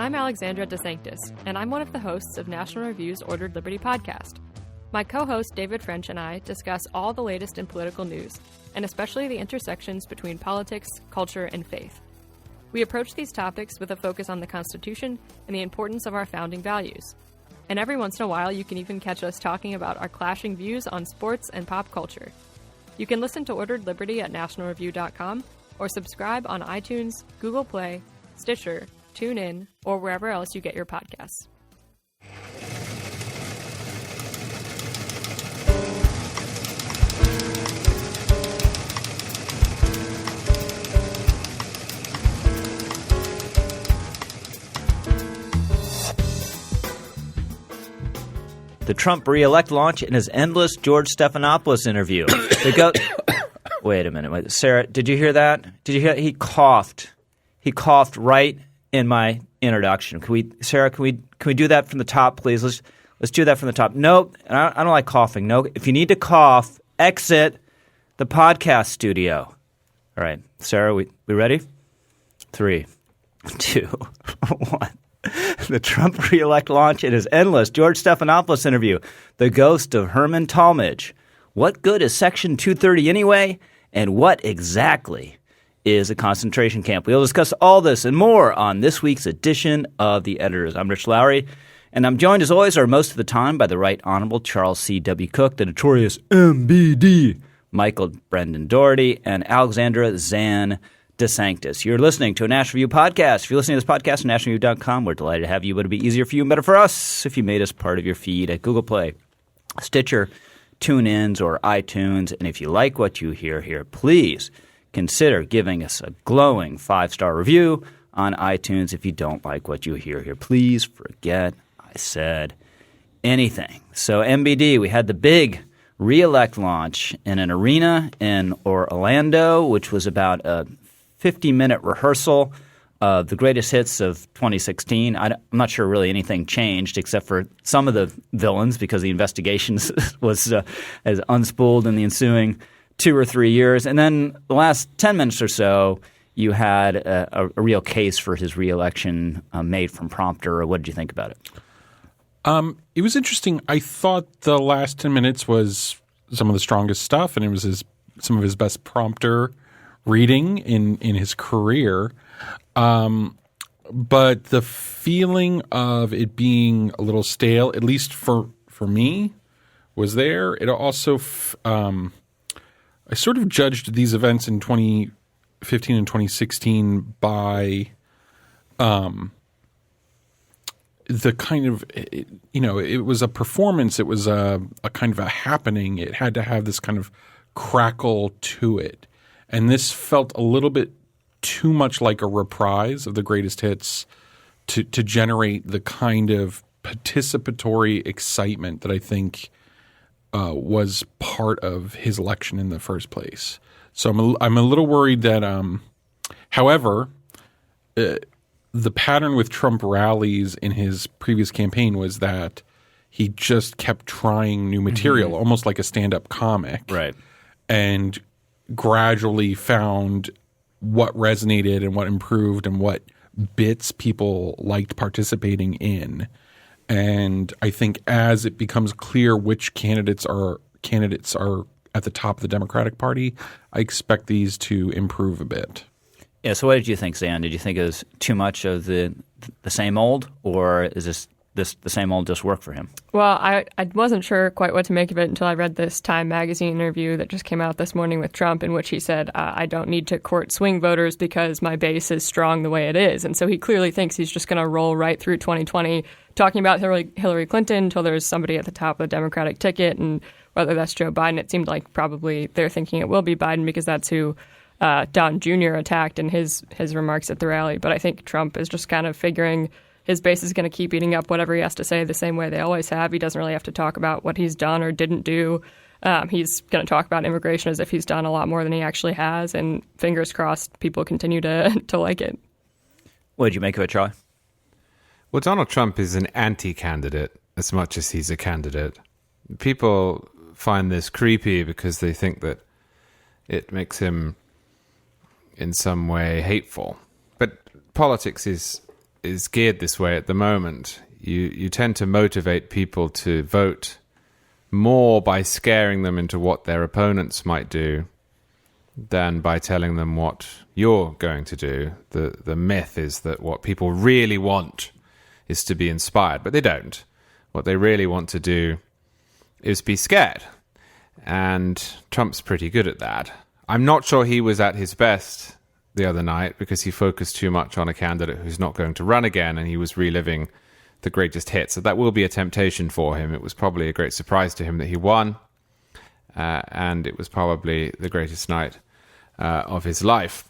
I'm Alexandria DeSanctis, and I'm one of the hosts of National Review's Ordered Liberty podcast. My co-host David French and I discuss all the latest in political news, and especially the intersections between politics, culture, and faith. We approach these topics with a focus on the Constitution and the importance of our founding values. And every once in a while, you can even catch us talking about our clashing views on sports and pop culture. You can listen to Ordered Liberty at nationalreview.com or subscribe on iTunes, Google Play, Stitcher, TuneIn, or wherever else you get your podcasts. The Trump re-elect launch and his endless George Stephanopoulos interview. Wait a minute. Sarah, did you hear that? Did you hear? He coughed. He coughed right in my introduction. Can we do that from the top, please? Let's do that from the top. No, I don't like coughing. No, if you need to cough, exit the podcast studio. All right, Sarah, we ready? 3, 2, 1. The Trump re-elect launch and his endless George Stephanopoulos interview. The ghost of Herman Talmadge. What good is Section 230 anyway? And what exactly is a concentration camp? We'll discuss all this and more on this week's edition of The Editors. I'm Rich Lowry, and I'm joined as always, or most of the time, by the Right Honorable Charles C. W. Cook, the notorious MBD, Michael Brendan Doherty, and Alexandra Zan DeSanctis. You're listening to a National Review podcast. If you're listening to this podcast at nationalreview.com, we're delighted to have you, but it'd be easier for you and better for us if you made us part of your feed at Google Play, Stitcher, TuneIns, or iTunes. And if you like what you hear here, please consider giving us a glowing 5-star review on iTunes. If you don't like what you hear here, please forget I said anything. So MBD, we had the big re-elect launch in an arena in Orlando, which was about a 50-minute rehearsal of the greatest hits of 2016. I'm not sure really anything changed except for some of the villains because the investigation was as unspooled in the ensuing 2 or 3 years. And then the last 10 minutes or so, you had a real case for his reelection made from prompter. What did you think about it? It was interesting. I thought the last 10 minutes was some of the strongest stuff, and it was some of his best prompter reading in his career. But the feeling of it being a little stale, at least for me, was there. It also I sort of judged these events in 2015 and 2016 by the kind of, it was a performance. It was a kind of a happening. It had to have this kind of crackle to it. And this felt a little bit too much like a reprise of the greatest hits to generate the kind of participatory excitement that I think was part of his election in the first place. So I'm a little worried that, however, the pattern with Trump rallies in his previous campaign was that he just kept trying new material, almost like a stand-up comic. Right. And gradually found what resonated and what improved and what bits people liked participating in. And I think as it becomes clear which candidates are at the top of the Democratic Party, I expect these to improve a bit. Yeah. So what did you think, Zan? Did you think it was too much of the same old, or is this the same old just work for him? Well, I wasn't sure quite what to make of it until I read this Time magazine interview that just came out this morning with Trump, in which he said, I don't need to court swing voters because my base is strong the way it is. And so he clearly thinks he's just going to roll right through 2020 talking about Hillary Clinton until there's somebody at the top of the Democratic ticket. And whether that's Joe Biden, it seemed like probably they're thinking it will be Biden because that's who Don Jr. attacked in his remarks at the rally. But I think Trump is just kind of figuring his base is going to keep eating up whatever he has to say the same way they always have. He doesn't really have to talk about what he's done or didn't do. He's going to talk about immigration as if he's done a lot more than he actually has. And fingers crossed, people continue to like it. What did you make of it, Charlie? Well, Donald Trump is an anti-candidate as much as he's a candidate. People find this creepy because they think that it makes him in some way hateful. But politics is is geared this way at the moment. You tend to motivate people to vote more by scaring them into what their opponents might do than by telling them what you're going to do. The myth is that what people really want is to be inspired, but they don't. What they really want to do is be scared. And Trump's pretty good at that. I'm not sure he was at his best the other night because he focused too much on a candidate who's not going to run again, and he was reliving the greatest hits. So that will be a temptation for him. It was probably a great surprise to him that he won, and it was probably the greatest night of his life.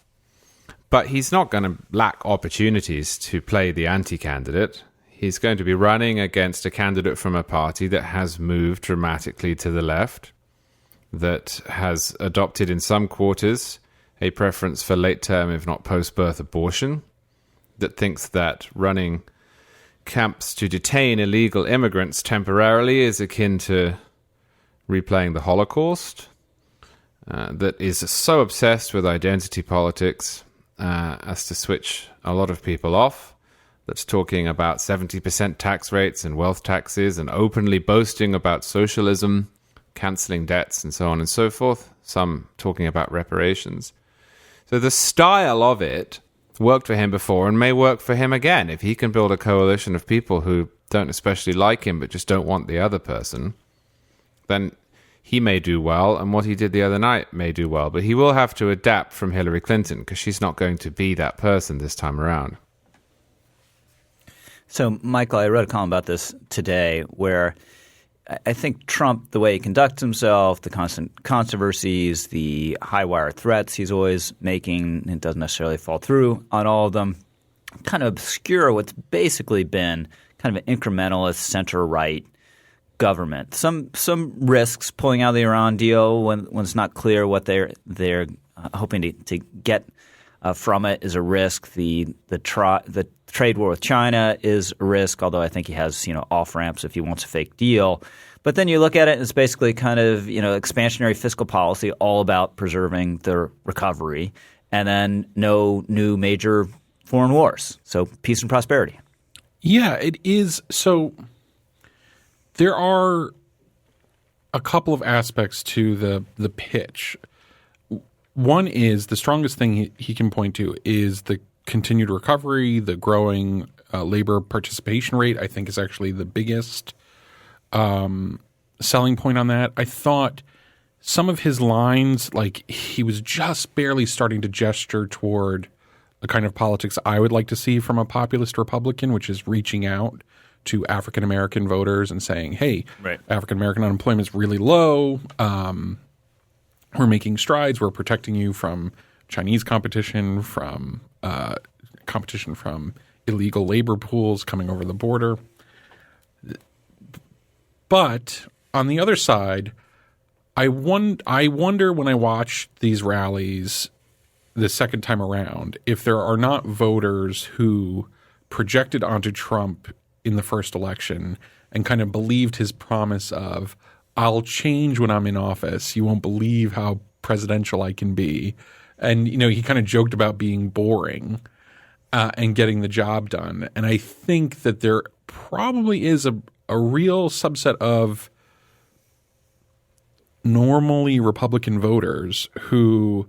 But he's not going to lack opportunities to play the anti-candidate. He's going to be running against a candidate from a party that has moved dramatically to the left, that has adopted in some quarters a preference for late-term, if not post-birth abortion, that thinks that running camps to detain illegal immigrants temporarily is akin to replaying the Holocaust, that is so obsessed with identity politics as to switch a lot of people off, that's talking about 70% tax rates and wealth taxes and openly boasting about socialism, cancelling debts and so on and so forth, some talking about reparations. So the style of it worked for him before and may work for him again. If he can build a coalition of people who don't especially like him but just don't want the other person, then he may do well, and what he did the other night may do well. But he will have to adapt from Hillary Clinton because she's not going to be that person this time around. So, Michael, I wrote a column about this today where I think Trump, the way he conducts himself, the constant controversies, the high-wire threats he's always making, it doesn't necessarily fall through on all of them, kind of obscure what's basically been kind of an incrementalist center-right government. Some risks pulling out of the Iran deal when it's not clear what they're hoping to get from it is a risk. The trade war with China is a risk, although I think he has off ramps if he wants a fake deal. But then you look at it and it's basically kind of expansionary fiscal policy, all about preserving the recovery, and then no new major foreign wars. So peace and prosperity. Yeah, it is. So there are a couple of aspects to the pitch. One is the strongest thing he can point to is the continued recovery, the growing labor participation rate, I think is actually the biggest selling point on that. I thought some of his lines, like he was just barely starting to gesture toward the kind of politics I would like to see from a populist Republican, which is reaching out to African-American voters and saying, hey, right, African-American unemployment is really low. We're making strides. We're protecting you from Chinese competition, from illegal labor pools coming over the border. But on the other side, I wonder when I watch these rallies the second time around if there are not voters who projected onto Trump in the first election and kind of believed his promise of, I'll change when I'm in office. You won't believe how presidential I can be. And, he kind of joked about being boring and getting the job done. And I think that there probably is a real subset of normally Republican voters who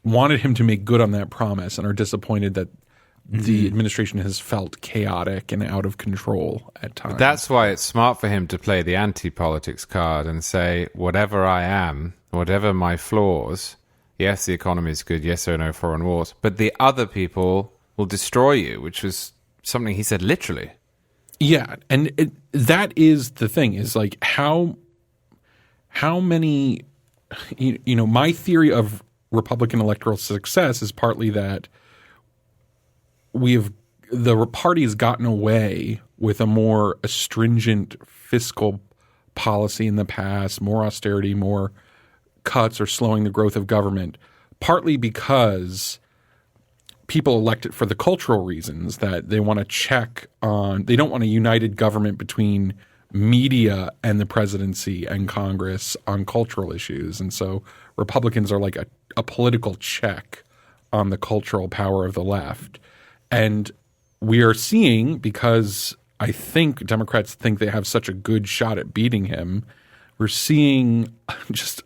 wanted him to make good on that promise and are disappointed that the administration has felt chaotic and out of control at times. That's why it's smart for him to play the anti-politics card and say, whatever I am, whatever my flaws, yes, the economy is good, yes, there are no foreign wars, but the other people will destroy you, which was something he said literally. Yeah, and that is the thing, is like how many my theory of Republican electoral success is partly that the party has gotten away with a more astringent fiscal policy in the past, more austerity, more cuts or slowing the growth of government, partly because people elect it for the cultural reasons that they want to check on – they don't want a united government between media and the presidency and Congress on cultural issues. And so Republicans are like a political check on the cultural power of the left. And we are seeing, because I think Democrats think they have such a good shot at beating him, we're seeing just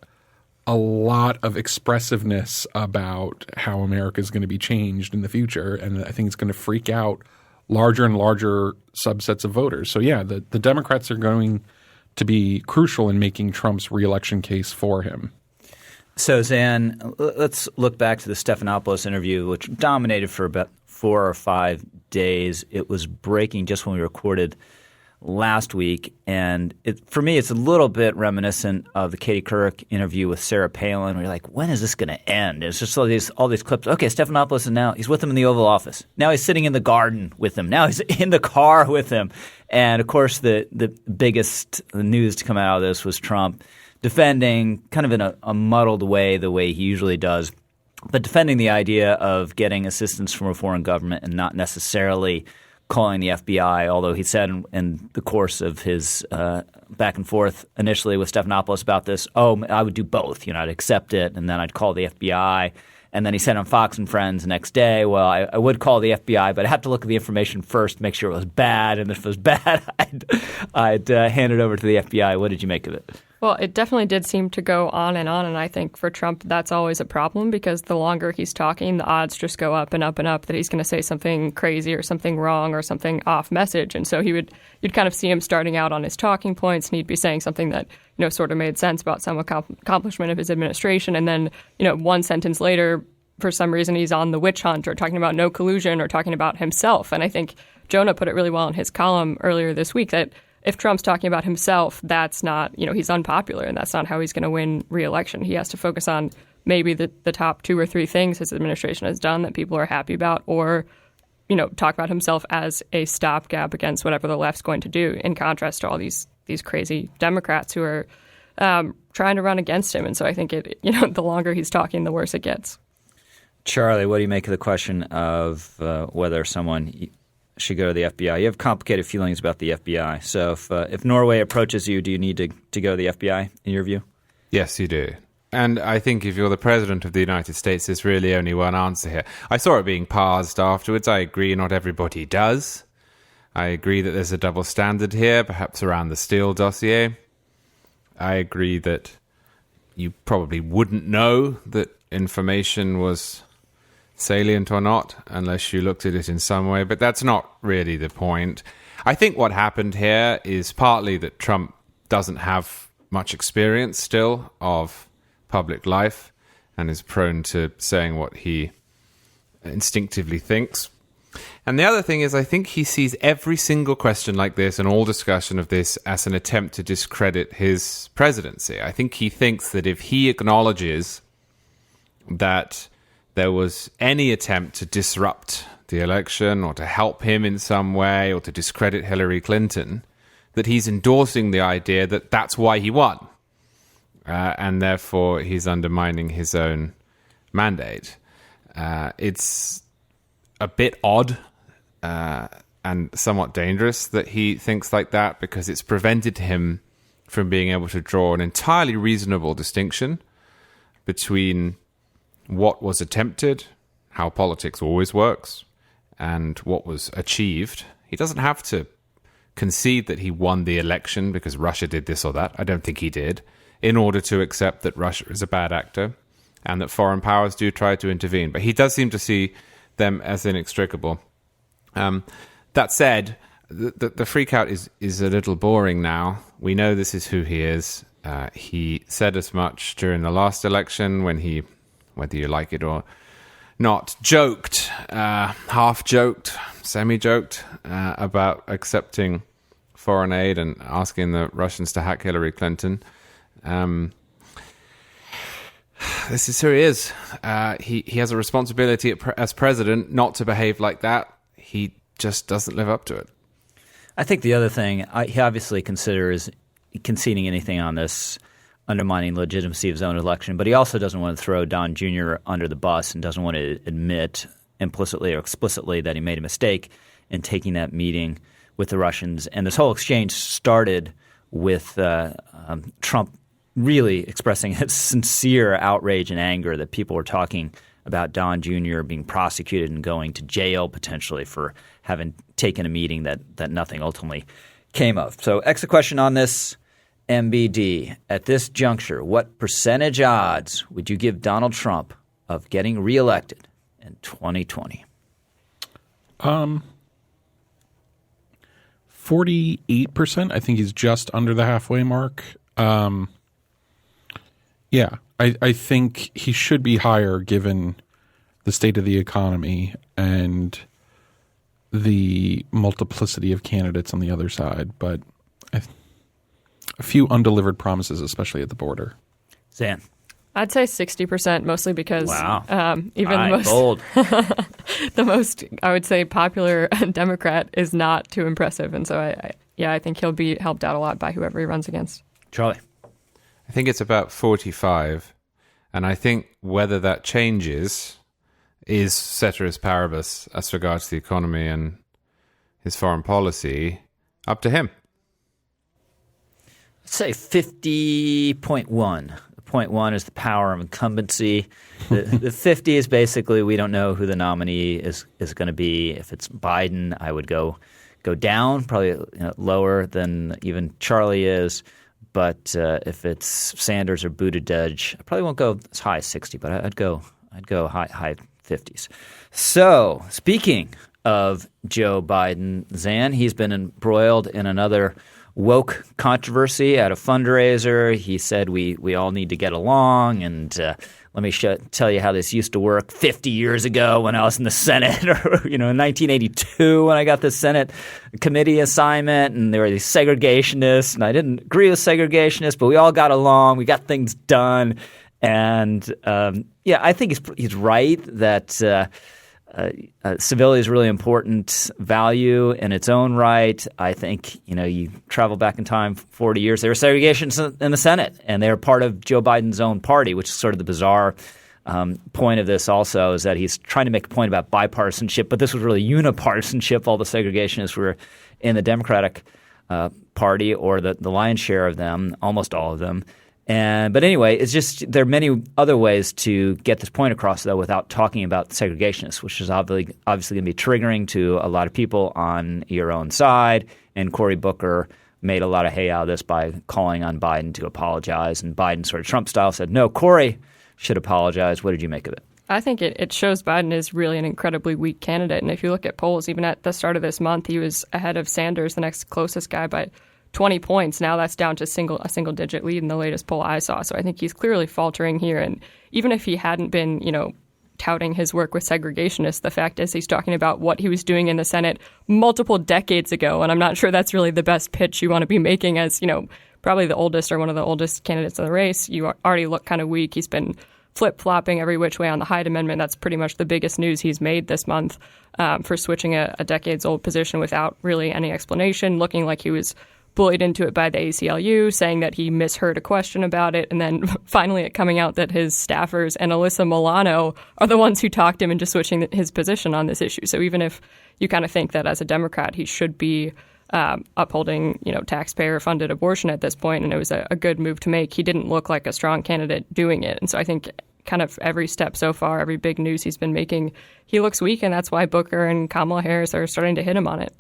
a lot of expressiveness about how America is going to be changed in the future. And I think it's going to freak out larger and larger subsets of voters. So, yeah, the Democrats are going to be crucial in making Trump's reelection case for him. So, Zan, let's look back to the Stephanopoulos interview, which dominated for about 4 or 5 days. It was breaking just when we recorded last week. And for me, it's a little bit reminiscent of the Katie Couric interview with Sarah Palin, where you're like, when is this going to end? It's just all these clips. Okay, Stephanopoulos, and now he's with him in the Oval Office. Now he's sitting in the garden with him. Now he's in the car with him. And, of course, the biggest news to come out of this was Trump defending, kind of in a muddled way, the way he usually does, but defending the idea of getting assistance from a foreign government and not necessarily calling the FBI, although he said in the course of his back and forth initially with Stephanopoulos about this, I would do both. I'd accept it and then I'd call the FBI. And then he said on Fox and Friends the next day, well, I would call the FBI, but I have to look at the information first, make sure it was bad. And if it was bad, I'd hand it over to the FBI. What did you make of it? Well, it definitely did seem to go on. And I think for Trump, that's always a problem because the longer he's talking, the odds just go up and up and up that he's going to say something crazy or something wrong or something off message. And so you'd kind of see him starting out on his talking points and he'd be saying something that, sort of made sense about some accomplishment of his administration. And then, one sentence later, for some reason, he's on the witch hunt or talking about no collusion or talking about himself. And I think Jonah put it really well in his column earlier this week that if Trump's talking about himself, that's not, he's unpopular and that's not how he's going to win re-election. He has to focus on maybe the top 2 or 3 things his administration has done that people are happy about or, talk about himself as a stopgap against whatever the left's going to do in contrast to all these crazy Democrats who are trying to run against him. And so I think the longer he's talking, the worse it gets. Charlie, what do you make of the question of whether someone should go to the FBI? You have complicated feelings about the FBI. So if Norway approaches you, do you need to go to the FBI, in your view? Yes, you do. And I think if you're the president of the United States, there's really only one answer here. I saw it being parsed afterwards. I agree not everybody does. I agree that there's a double standard here, perhaps around the Steele dossier. I agree that you probably wouldn't know that information was salient or not unless you looked at it in some way, but that's not really the point. I think what happened here is partly that Trump doesn't have much experience still of public life and is prone to saying what he instinctively thinks. And the other thing is I think he sees every single question like this and all discussion of this as an attempt to discredit his presidency. I think he thinks that if he acknowledges that there was any attempt to disrupt the election or to help him in some way or to discredit Hillary Clinton, that he's endorsing the idea that that's why he won. And therefore he's undermining his own mandate. It's a bit odd and somewhat dangerous that he thinks like that because it's prevented him from being able to draw an entirely reasonable distinction between what was attempted, how politics always works, and what was achieved. He doesn't have to concede that he won the election because Russia did this or that. I don't think he did, in order to accept that Russia is a bad actor and that foreign powers do try to intervene. But he does seem to see them as inextricable. That said, the freak out is a little boring now. We know this is who he is. He said as much during the last election when he, whether you like it or not, joked, half-joked, semi-joked about accepting foreign aid and asking the Russians to hack Hillary Clinton. This is who he is. He has a responsibility as president not to behave like that. He just doesn't live up to it. I think the other thing, he obviously considers conceding anything on this undermining the legitimacy of his own election, but he also doesn't want to throw Don Jr. under the bus and doesn't want to admit implicitly or explicitly that he made a mistake in taking that meeting with the Russians. And this whole exchange started with Trump really expressing his sincere outrage and anger that people were talking about Don Jr. being prosecuted and going to jail potentially for having taken a meeting that nothing ultimately came of. So exit question on this, MBD. At this juncture, what percentage odds would you give Donald Trump of getting reelected in 2020? 48%. I think he's just under the halfway mark. Yeah, I think he should be higher given the state of the economy and the multiplicity of candidates on the other side. But a few undelivered promises, especially at the border. Zan. I'd say 60%, mostly because even right, the most bold. the most, I would say, popular Democrat is not too impressive. And so, I think he'll be helped out a lot by whoever he runs against. Charlie. I think it's about 45. And I think whether that changes is ceteris paribus as regards the economy and his foreign policy up to him. Let's say 50.1. Point one is the power of incumbency. The 50 is basically we don't know who the nominee is going to be. If it's Biden, I would go down, probably lower than even Charlie is. But if it's Sanders or Buttigieg, I probably won't go as high as 60, but I'd go high 50s. So speaking of Joe Biden, Zan, he's been embroiled in another woke controversy at a fundraiser. He said we all need to get along, and let me tell you how this used to work 50 years ago when I was in the Senate, or in 1982 when I got the Senate committee assignment, and there were these segregationists, and I didn't agree with segregationists, but we all got along, we got things done, and I think he's right that civility is a really important value in its own right. I think, you travel back in time 40 years, there were segregationists in the Senate, and they're part of Joe Biden's own party, which is sort of the bizarre point of this also is that he's trying to make a point about bipartisanship, but this was really unipartisanship. All the segregationists were in the Democratic Party, or the lion's share of them, almost all of them. But anyway, it's just there are many other ways to get this point across, though, without talking about segregationists, which is obviously going to be triggering to a lot of people on your own side. And Cory Booker made a lot of hay out of this by calling on Biden to apologize. And Biden, sort of Trump style, said, no, Cory should apologize. What did you make of it? I think it shows Biden is really an incredibly weak candidate. And if you look at polls, even at the start of this month, he was ahead of Sanders, the next closest guy, by 20 points. Now that's down to a single-digit lead in the latest poll I saw. So I think he's clearly faltering here. And even if he hadn't been, touting his work with segregationists, the fact is he's talking about what he was doing in the Senate multiple decades ago. And I'm not sure that's really the best pitch you want to be making as, probably the oldest or one of the oldest candidates in the race. You already look kind of weak. He's been flip-flopping every which way on the Hyde Amendment. That's pretty much the biggest news he's made this month for switching a decades-old position without really any explanation, looking like he was bullied into it by the ACLU, saying that he misheard a question about it, and then finally it coming out that his staffers and Alyssa Milano are the ones who talked him into switching his position on this issue. So even if you kind of think that as a Democrat he should be upholding, taxpayer-funded abortion at this point, and it was a good move to make, he didn't look like a strong candidate doing it. And so I think kind of every step so far, every big news he's been making, he looks weak, and that's why Booker and Kamala Harris are starting to hit him on it.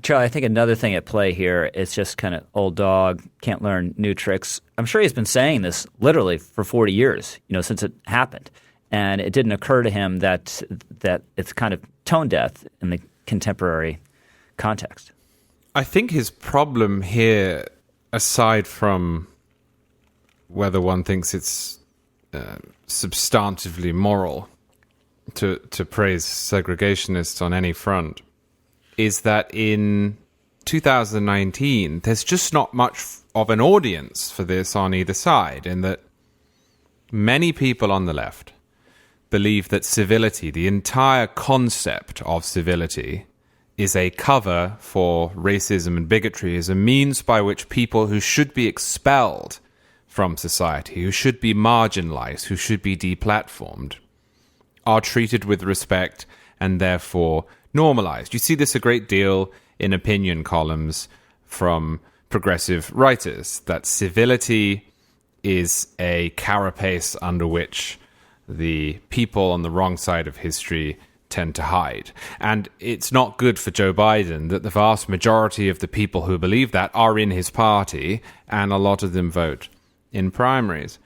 Charlie, I think another thing at play here is just kind of old dog, can't learn new tricks. I'm sure he's been saying this literally for 40 years, since it happened. And it didn't occur to him that it's kind of tone deaf in the contemporary context. I think his problem here, aside from whether one thinks it's substantively moral to praise segregationists on any front, is that in 2019, there's just not much of an audience for this on either side, in that many people on the left believe that civility, the entire concept of civility, is a cover for racism and bigotry, is a means by which people who should be expelled from society, who should be marginalized, who should be deplatformed, are treated with respect and therefore normalized. You see this a great deal in opinion columns from progressive writers, that civility is a carapace under which the people on the wrong side of history tend to hide. And it's not good for Joe Biden that the vast majority of the people who believe that are in his party, and a lot of them vote in primaries.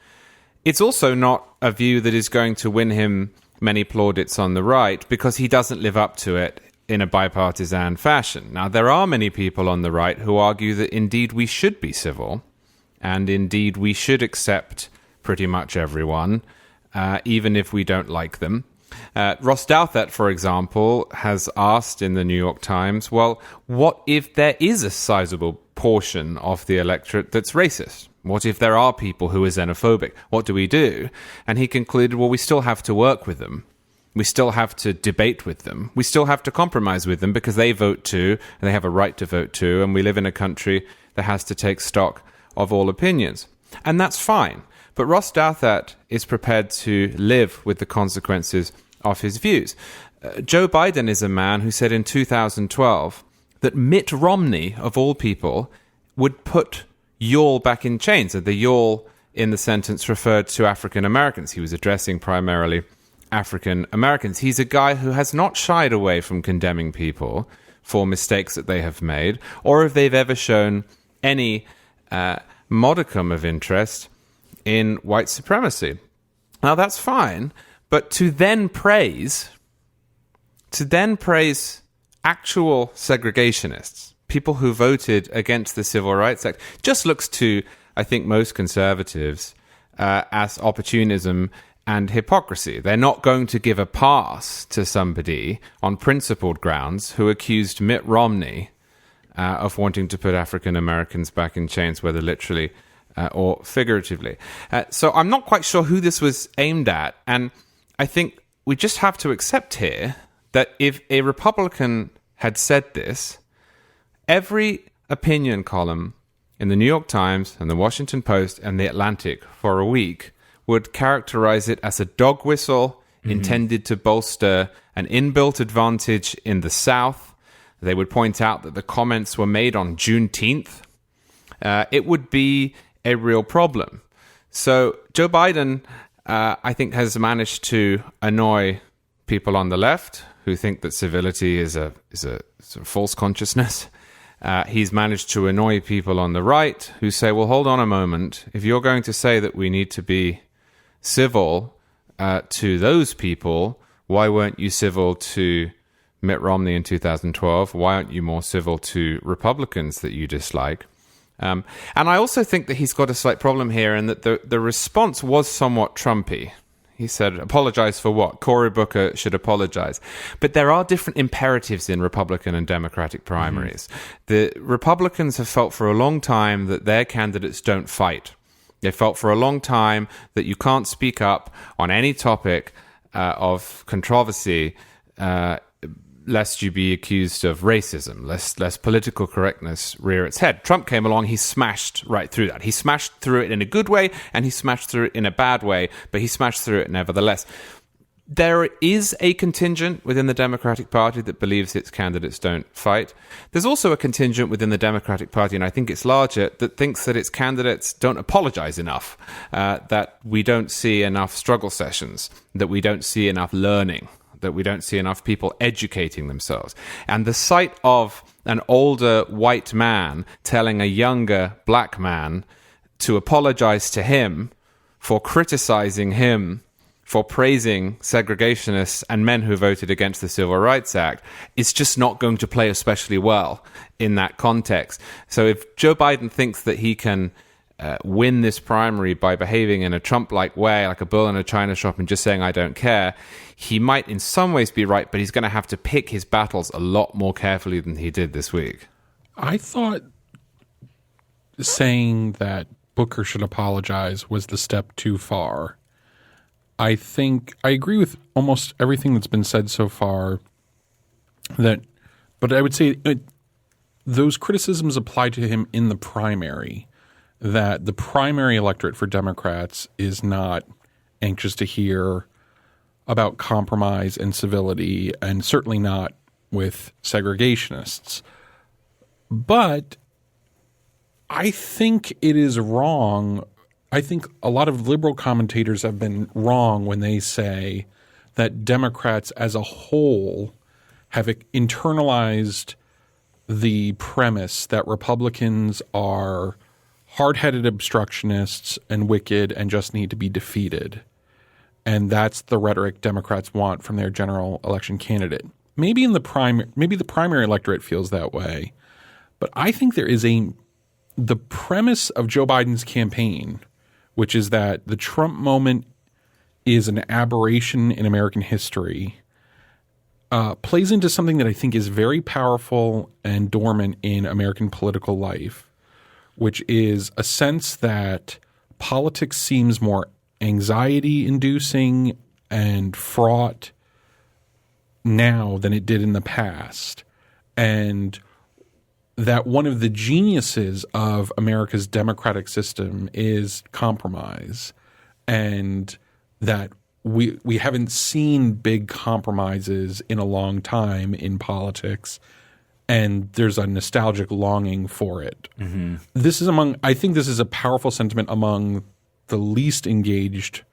It's also not a view that is going to win him many plaudits on the right, because he doesn't live up to it in a bipartisan fashion. Now, there are many people on the right who argue that indeed we should be civil, and indeed we should accept pretty much everyone, even if we don't like them. Ross Douthat, for example, has asked in the New York Times, well, what if there is a sizable portion of the electorate that's racist? What if there are people who are xenophobic? What do we do? And he concluded, well, we still have to work with them. We still have to debate with them. We still have to compromise with them, because they vote too, and they have a right to vote too, and we live in a country that has to take stock of all opinions. And that's fine. But Ross Douthat is prepared to live with the consequences of his views. Joe Biden is a man who said in 2012 that Mitt Romney, of all people, would put y'all back in chains. And the y'all in the sentence referred to African Americans. He was addressing primarily African Americans. He's a guy who has not shied away from condemning people for mistakes that they have made, or if they've ever shown any modicum of interest in white supremacy. Now, that's fine, but to then praise actual segregationists, people who voted against the Civil Rights Act, just looks to, I think, most conservatives as opportunism and hypocrisy. They're not going to give a pass to somebody on principled grounds who accused Mitt Romney of wanting to put African Americans back in chains, whether literally or figuratively. So I'm not quite sure who this was aimed at, and I think we just have to accept here that if a Republican had said this, every opinion column in the New York Times and the Washington Post and the Atlantic for a week would characterize it as a dog whistle intended to bolster an inbuilt advantage in the South. They would point out that the comments were made on Juneteenth. It would be a real problem. So Joe Biden, I think, has managed to annoy people on the left who think that civility is a sort of false consciousness. He's managed to annoy people on the right who say, well, hold on a moment. If you're going to say that we need to be civil to those people, why weren't you civil to Mitt Romney in 2012? Why aren't you more civil to Republicans that you dislike? And I also think that he's got a slight problem here, in that the response was somewhat Trumpy. He said, apologize for what? Cory Booker should apologize. But there are different imperatives in Republican and Democratic primaries. The Republicans have felt for a long time that their candidates don't fight. They felt for a long time that you can't speak up on any topic of controversy lest you be accused of racism, lest political correctness rear its head. Trump came along, he smashed right through that. He smashed through it in a good way, and he smashed through it in a bad way, but he smashed through it nevertheless. There is a contingent within the Democratic Party that believes its candidates don't fight. There's also a contingent within the Democratic Party, and I think it's larger, that thinks that its candidates don't apologize enough, that we don't see enough struggle sessions, that we don't see enough learning, that we don't see enough people educating themselves. And the sight of an older white man telling a younger black man to apologize to him for criticizing him for praising segregationists and men who voted against the Civil Rights Act is just not going to play especially well in that context. So if Joe Biden thinks that he can win this primary by behaving in a Trump-like way, like a bull in a china shop, and just saying, I don't care, he might in some ways be right, but he's going to have to pick his battles a lot more carefully than he did this week. I thought saying that Booker should apologize was the step too far. I think I agree with almost everything that's been said so far. But I would say those criticisms apply to him in the primary, that the primary electorate for Democrats is not anxious to hear about compromise and civility, and certainly not with segregationists. But I think it is wrong I think a lot of liberal commentators have been wrong when they say that Democrats as a whole have internalized the premise that Republicans are hard-headed obstructionists and wicked and just need to be defeated. And that's the rhetoric Democrats want from their general election candidate. Maybe the primary electorate feels that way, but I think there is the premise of Joe Biden's campaign, which is that the Trump moment is an aberration in American history, plays into something that I think is very powerful and dormant in American political life, which is a sense that politics seems more anxiety-inducing and fraught now than it did in the past, and that one of the geniuses of America's democratic system is compromise, and that we haven't seen big compromises in a long time in politics, and there's a nostalgic longing for it. Mm-hmm. I think this is a powerful sentiment among the least engaged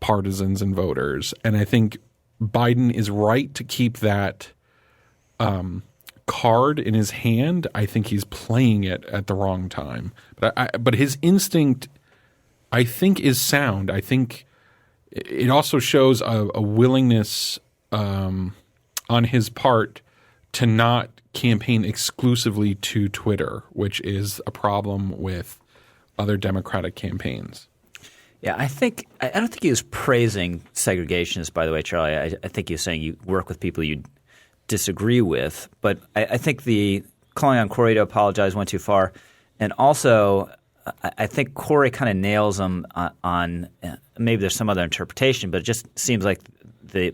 partisans and voters, and I think Biden is right to keep that card in his hand. I think he's playing it at the wrong time. But his instinct, I think, is sound. I think it also shows a willingness on his part to not campaign exclusively to Twitter, which is a problem with other Democratic campaigns. Yeah, I don't think he was praising segregationists, by the way, Charlie. I think he was saying you work with people you disagree with. But I think the calling on Corey to apologize went too far. And also, I think Corey kind of nails him on maybe there's some other interpretation, but it just seems like the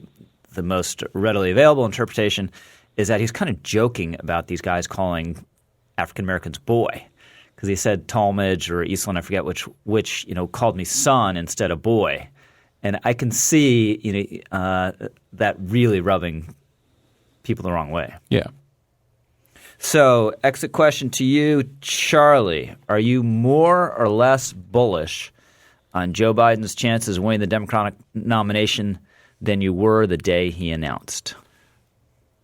most readily available interpretation is that he's kind of joking about these guys calling African Americans boy. Because he said Talmadge or Eastland, I forget which called me son instead of boy, and I can see that really rubbing people the wrong way. Yeah. So, exit question to you, Charlie: are you more or less bullish on Joe Biden's chances of winning the Democratic nomination than you were the day he announced?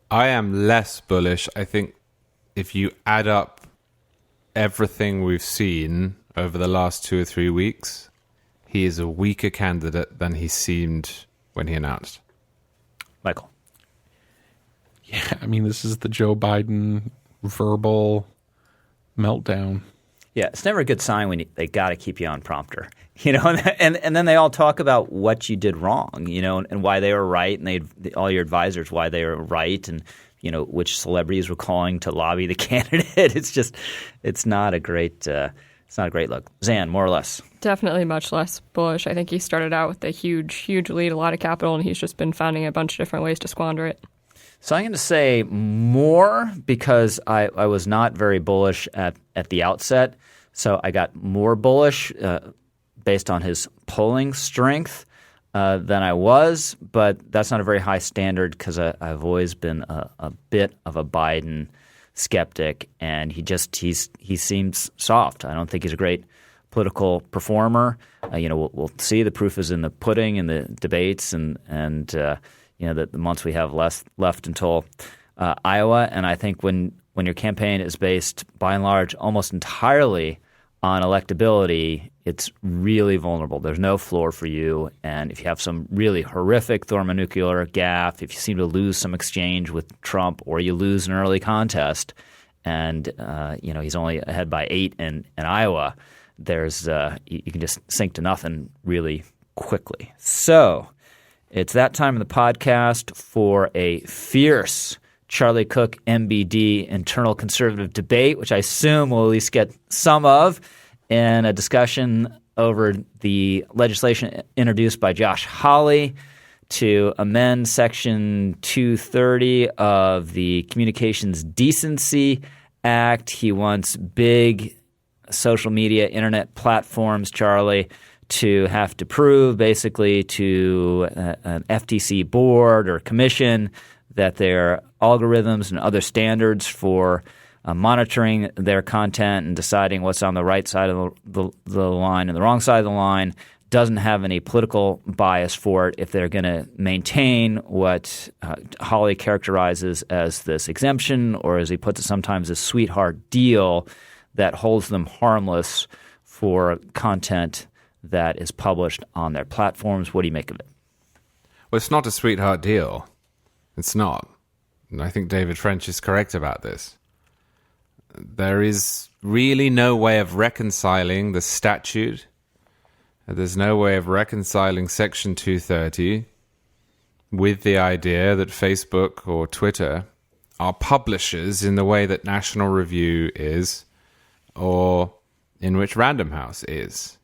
I am less bullish. I think if you add up everything we've seen over the last 2 or 3 weeks, he is a weaker candidate than he seemed when he announced. Michael. Yeah, I mean, this is the Joe Biden verbal meltdown. Yeah, it's never a good sign when they got to keep you on prompter, and then they all talk about what you did wrong, and why they were right, and all your advisors why they were right, and which celebrities were calling to lobby the candidate. It's not a great look. Zan, more or less. Definitely much less bullish. I think he started out with a huge lead, a lot of capital, and he's just been finding a bunch of different ways to squander it. So I'm going to say more because I was not very bullish at the outset. So I got more bullish based on his polling strength than I was, but that's not a very high standard because I've always been a bit of a Biden skeptic, and he seems soft. I don't think he's a great political performer. We'll see. The proof is in the pudding and the debates and the months we have left until Iowa. And I think when your campaign is based by and large almost entirely on electability, it's really vulnerable. There's no floor for you. And if you have some really horrific thermonuclear gaffe, if you seem to lose some exchange with Trump or you lose an early contest and he's only ahead by 8 in Iowa, there's you can just sink to nothing really quickly. So it's that time in the podcast for a fierce Charlie Cook MBD internal conservative debate, which I assume we'll at least get some of, in a discussion over the legislation introduced by Josh Hawley to amend Section 230 of the Communications Decency Act. He wants big social media, internet platforms, Charlie, to have to prove basically to an FTC board or commission that their algorithms and other standards for monitoring their content and deciding what's on the right side of the line and the wrong side of the line, doesn't have any political bias for it if they're going to maintain what Hawley characterizes as this exemption, or as he puts it sometimes, a sweetheart deal that holds them harmless for content that is published on their platforms. What do you make of it? Well, it's not a sweetheart deal. It's not. And I think David French is correct about this. There is really no way of reconciling the statute. There's no way of reconciling Section 230 with the idea that Facebook or Twitter are publishers in the way that National Review is, or in which Random House is.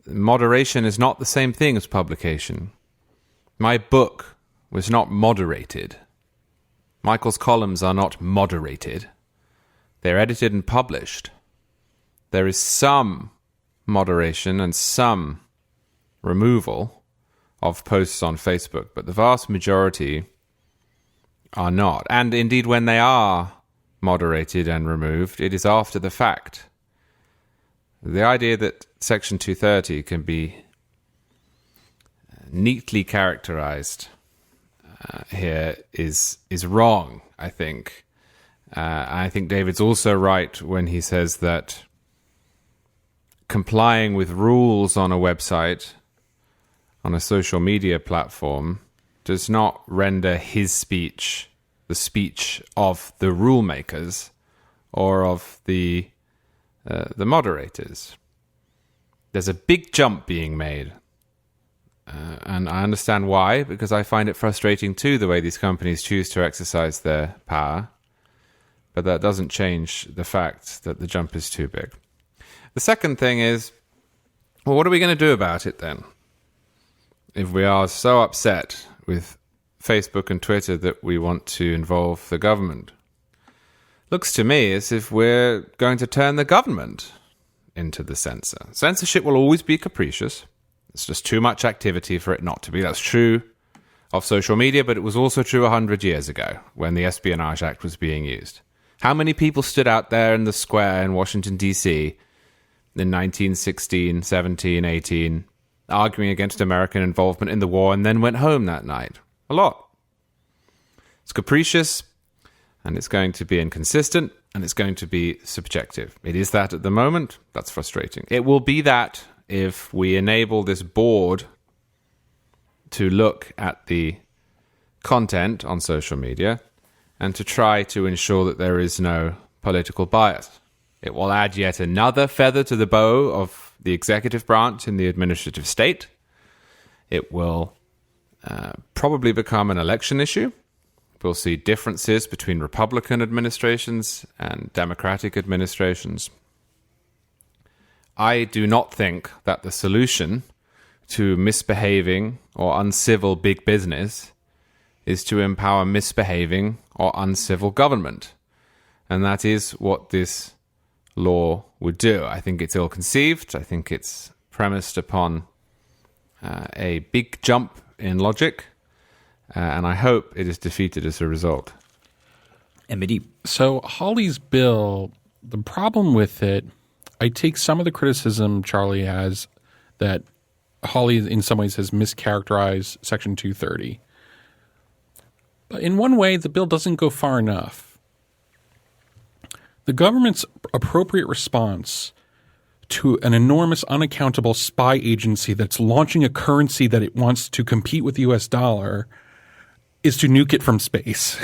Moderation is not the same thing as publication. My book was not moderated. Michael's columns are not moderated. They're edited and published. There is some moderation and some removal of posts on Facebook, but the vast majority are not. And indeed, when they are moderated and removed, it is after the fact. The idea that Section 230 can be neatly characterized here is wrong, I think. I think David's also right when he says that complying with rules on a website, on a social media platform, does not render his speech the speech of the rule makers or of the moderators. There's a big jump being made. And I understand why, because I find it frustrating too, the way these companies choose to exercise their power. But that doesn't change the fact that the jump is too big. The second thing is, well, what are we going to do about it then? If we are so upset with Facebook and Twitter that we want to involve the government, looks to me as if we're going to turn the government into the censor. Censorship will always be capricious. It's just too much activity for it not to be. That's true of social media, but it was also true 100 years ago when the Espionage Act was being used. How many people stood out there in the square in Washington, D.C. in 1916, 17, 18, arguing against American involvement in the war and then went home that night? A lot. It's capricious, and it's going to be inconsistent, and it's going to be subjective. It is that at the moment. That's frustrating. It will be that if we enable this board to look at the content on social media and to try to ensure that there is no political bias. It will add yet another feather to the bow of the executive branch in the administrative state. It will probably become an election issue. We'll see differences between Republican administrations and Democratic administrations. I do not think that the solution to misbehaving or uncivil big business is to empower misbehaving or uncivil government. And that is what this law would do. I think it's ill-conceived. I think it's premised upon a big jump in logic. And I hope it is defeated as a result. So Hawley's bill, the problem with it, I take some of the criticism Charlie has that Hawley in some ways has mischaracterized Section 230. But in one way, the bill doesn't go far enough. The government's appropriate response to an enormous unaccountable spy agency that's launching a currency that it wants to compete with the US dollar is to nuke it from space.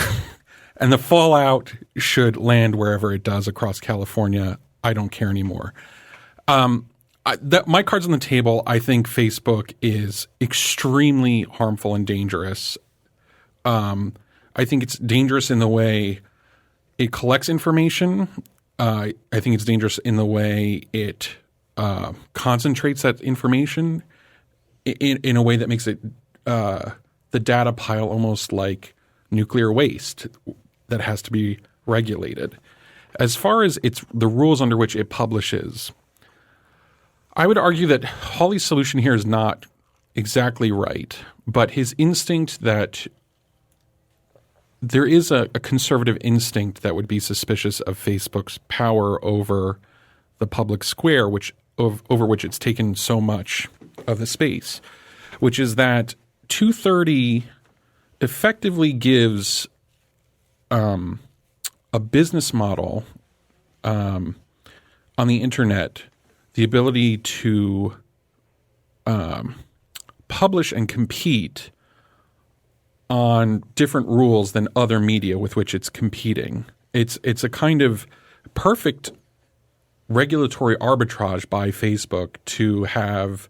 And the fallout should land wherever it does across California. I don't care anymore. My cards on the table, I think Facebook is extremely harmful and dangerous. I think it's dangerous in the way it collects information. I think it's dangerous in the way it concentrates that information in a way that makes it the data pile almost like nuclear waste that has to be regulated. As far as the rules under which it publishes, I would argue that Hawley's solution here is not exactly right, but his instinct that there is a conservative instinct that would be suspicious of Facebook's power over the public square, over which it's taken so much of the space, which is that 230 effectively gives a business model on the internet the ability to publish and compete on different rules than other media with which it's competing. It's a kind of perfect regulatory arbitrage by Facebook to have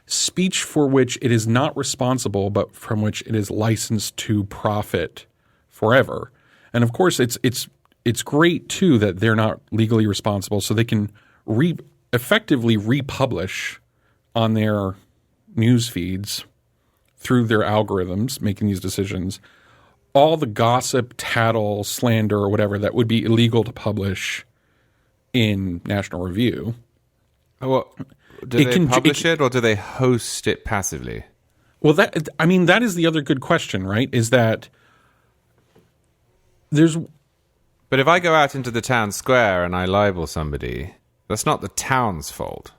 speech for which it is not responsible, but from which it is licensed to profit forever. And of course, it's great too that they're not legally responsible, so they can effectively republish on their news feeds through their algorithms making these decisions all the gossip, tattle, slander, or whatever that would be illegal to publish in National Review. Well, do they publish it or do they host it passively? Well, that is the other good question, right? Is that But if I go out into the town square and I libel somebody, that's not the town's fault.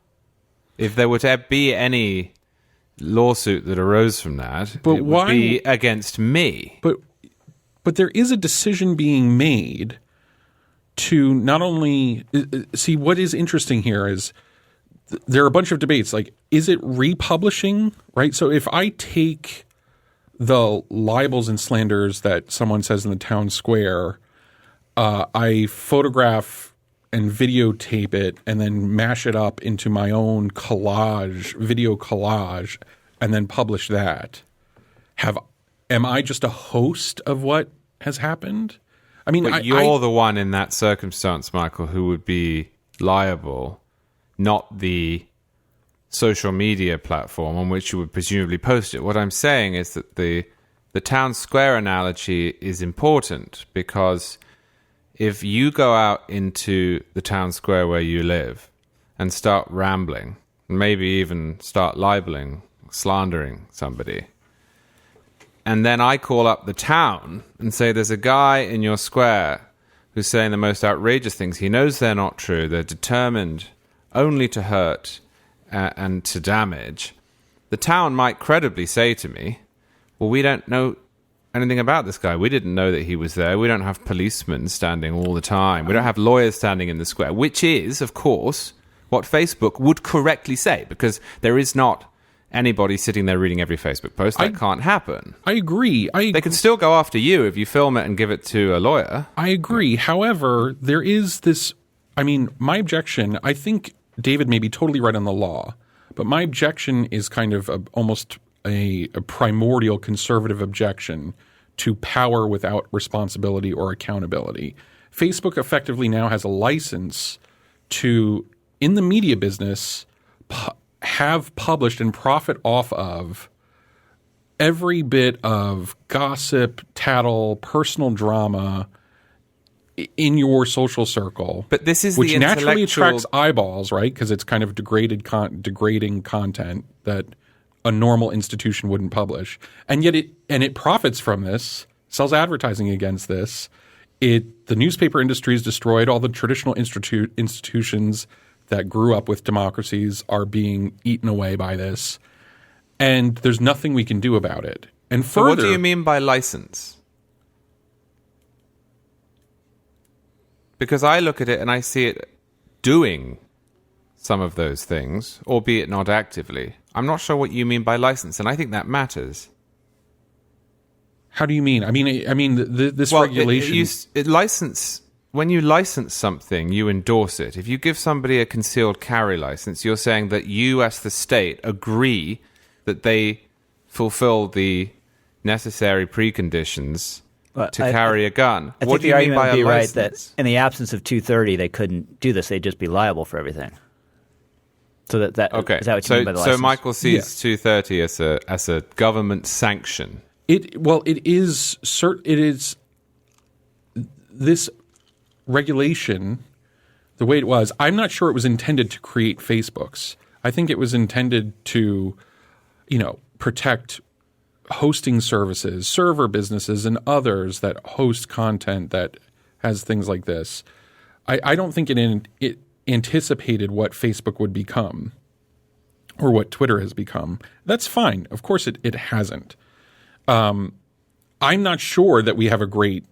If there were to be any lawsuit that arose from that, it would be against me. But there is a decision being made to not only see what is interesting here is there are a bunch of debates like, is it republishing, right? So if I take the libels and slanders that someone says in the town square, I photograph and videotape it and then mash it up into my own video collage, and then publish that. Am I just a host of what has happened? I mean, but you're the one in that circumstance, Michael, who would be liable, not the social media platform on which you would presumably post it. What I'm saying is that the town square analogy is important because if you go out into the town square where you live and start rambling, maybe even start libeling, slandering somebody, and then I call up the town and say there's a guy in your square who's saying the most outrageous things. He knows they're not true. They're determined only to hurt and to damage. The town might credibly say to me, well, we don't know anything about this guy. We didn't know that he was there. We don't have policemen standing all the time. We don't have lawyers standing in the square, which is, of course, what Facebook would correctly say, because there is not anybody sitting there reading every Facebook post. That can't happen. I agree. They can still go after you if you film it and give it to a lawyer. I agree. However, there is this, I mean, my objection, I think David may be totally right on the law, but my objection is kind of almost a primordial conservative objection to power without responsibility or accountability. Facebook effectively now has a license to, in the media business, have published and profit off of every bit of gossip, tattle, personal drama in your social circle. But this is which the naturally attracts eyeballs, right? Because it's kind of degrading content that a normal institution wouldn't publish, and yet it profits from this, sells advertising against this. The newspaper industry is destroyed. All the traditional institutions that grew up with democracies are being eaten away by this, and there's nothing we can do about it. And further, so what do you mean by license? Because I look at it and I see it doing some of those things, albeit not actively. I'm not sure what you mean by license, and I think that matters. How do you mean? I mean, this regulation. When you license something, you endorse it. If you give somebody a concealed carry license, you're saying that you, as the state, agree that they fulfill the necessary preconditions to carry a gun. What do you mean by a license? Right that in the absence of 230, they couldn't do this. They'd just be liable for everything. So okay. Is that what you mean by the license? So Michael sees 230 as a government sanction. It is this regulation, the way it was. I'm not sure it was intended to create Facebooks. I think it was intended to, protect hosting services, server businesses, and others that host content that has things like this. I don't think it anticipated what Facebook would become or what Twitter has become. That's fine. Of course it hasn't. I'm not sure that we have a great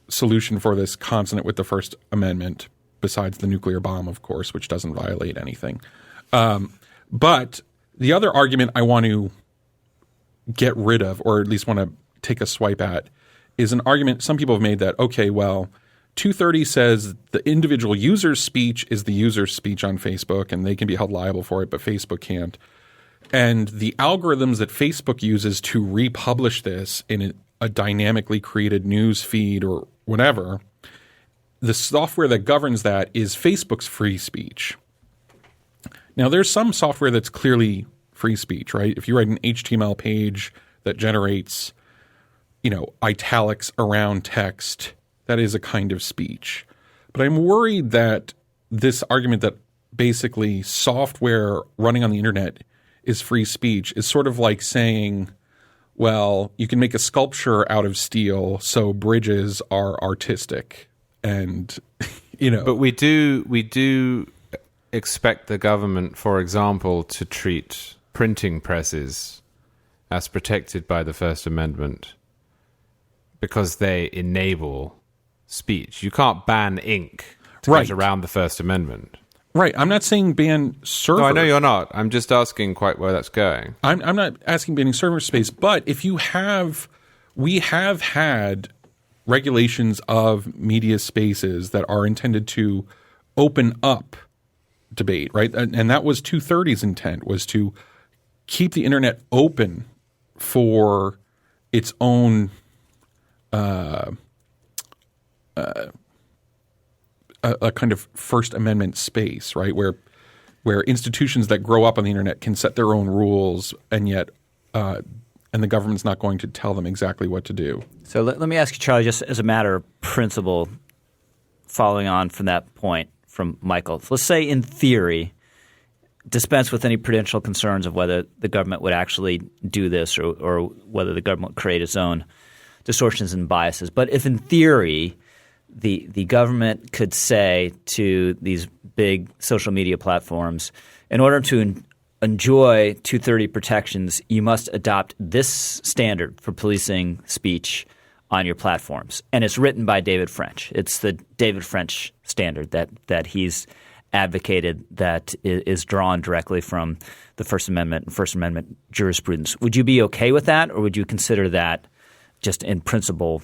solution for this consonant with the First Amendment, besides the nuclear bomb, of course, which doesn't violate anything. But the other argument I want to get rid of, or at least want to take a swipe at, is an argument some people have made that, okay, well, 230 says the individual user's speech is the user's speech on Facebook, and they can be held liable for it, but Facebook can't. And the algorithms that Facebook uses to republish this in a dynamically created news feed or whatever, the software that governs that is Facebook's free speech. Now, there's some software that's clearly free speech, right? If you write an HTML page that generates, italics around text, that is a kind of speech. But I'm worried that this argument that basically software running on the internet is free speech is sort of like saying, well, you can make a sculpture out of steel, so bridges are artistic. And, But we do expect the government, for example, to treat printing presses as protected by the First Amendment because they enable speech. You can't ban ink to get around the First Amendment. Right. I'm not saying ban server. No, I know you're not. I'm just asking quite where that's going. I'm not asking banning server space, but if you have – we have had regulations of media spaces that are intended to open up debate, right? And that was 230's intent, was to keep the internet open for its own a kind of First Amendment space, right, where institutions that grow up on the internet can set their own rules, and yet and the government's not going to tell them exactly what to do. So let me ask you, Charlie, just as a matter of principle, following on from that point from Michael. So let's say in theory, dispense with any prudential concerns of whether the government would actually do this or whether the government would create its own distortions and biases. But if in theory the government could say to these big social media platforms, in order to enjoy 230 protections, you must adopt this standard for policing speech on your platforms. And it's written by David French. It's the David French standard that he's advocated, that is drawn directly from the First Amendment and First Amendment jurisprudence. Would you be okay with that, or would you consider that just in principle